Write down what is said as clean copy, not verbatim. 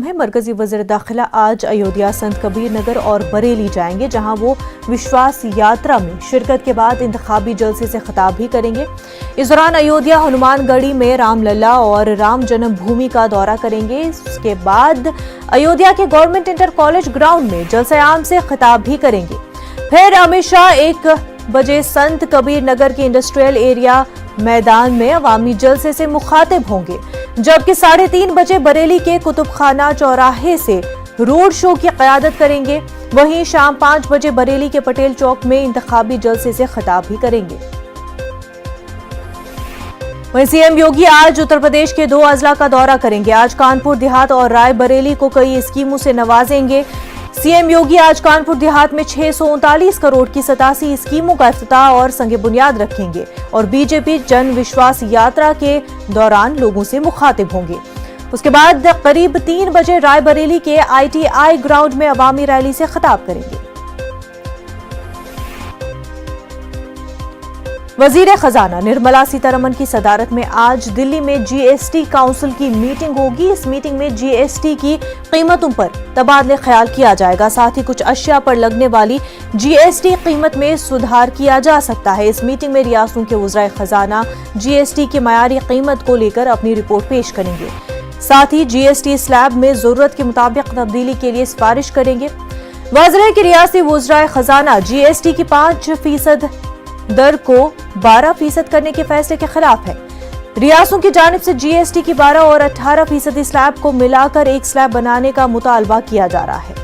है। मरकजी वज़ीर दाखिला आज अयोध्या, संत कबीर नगर और बरेली जाएंगे, जहां वो विश्वास यात्रा में शिरकत के बाद इंतखाबी जलसे से खिताब भी करेंगे। इस दौरान अयोध्या, हनुमानगढ़ी में रामलला और राम जन्मभूमि का दौरा करेंगे। इसके बाद अयोध्या के गवर्नमेंट इंटर कॉलेज ग्राउंड में जलसे आम से खिताब भी करेंगे। फिर अमित शाह 1 बजे संत कबीर नगर के इंडस्ट्रियल एरिया मैदान में अवामी जलसे से मुखातिब होंगे, जबकि 3:30 बजे बरेली के कुतुबखाना चौराहे से रोड शो की क़यादत करेंगे। वहीं शाम 5 बजे बरेली के पटेल चौक में इंतखाबी जलसे से खिताब भी करेंगे। वहीं सीएम योगी आज उत्तर प्रदेश के 2 अजला का दौरा करेंगे। आज कानपुर देहात और रायबरेली को कई स्कीमों से नवाजेंगे। सीएम योगी आज कानपुर देहात में 639 करोड़ की 87 स्कीमों का इफ्तिताह और संगे बुनियाद रखेंगे और बीजेपी जन विश्वास यात्रा के दौरान लोगों से मुखातिब होंगे। उसके बाद करीब 3 बजे रायबरेली के ITI ग्राउंड में अवामी रैली से खिताब करेंगे। वजीर खजाना निर्मला सीतारमण की सदारत में आज दिल्ली में GST काउंसिल की मीटिंग होगी। इस मीटिंग में GST की कीमतों पर तबादले ख्याल किया जाएगा। साथ ही कुछ अशिया पर लगने वाली GST कीमत में सुधार किया जा सकता है। इस मीटिंग में रियासतों के वज़राए खजाना GST की मयारी कीमत को लेकर अपनी रिपोर्ट पेश करेंगे। साथ ही GST स्लैब में जरूरत के मुताबिक तब्दीली के लिए सिफारिश करेंगे। वाज़ेह है कि रियासती वज़राए खजाना GST की 5% दर को 12% करने के फैसले के खिलाफ है। रियासतों की जानिब से GST की 12 और 18% स्लैब को मिलाकर एक स्लैब बनाने का मुतालबा किया जा रहा है।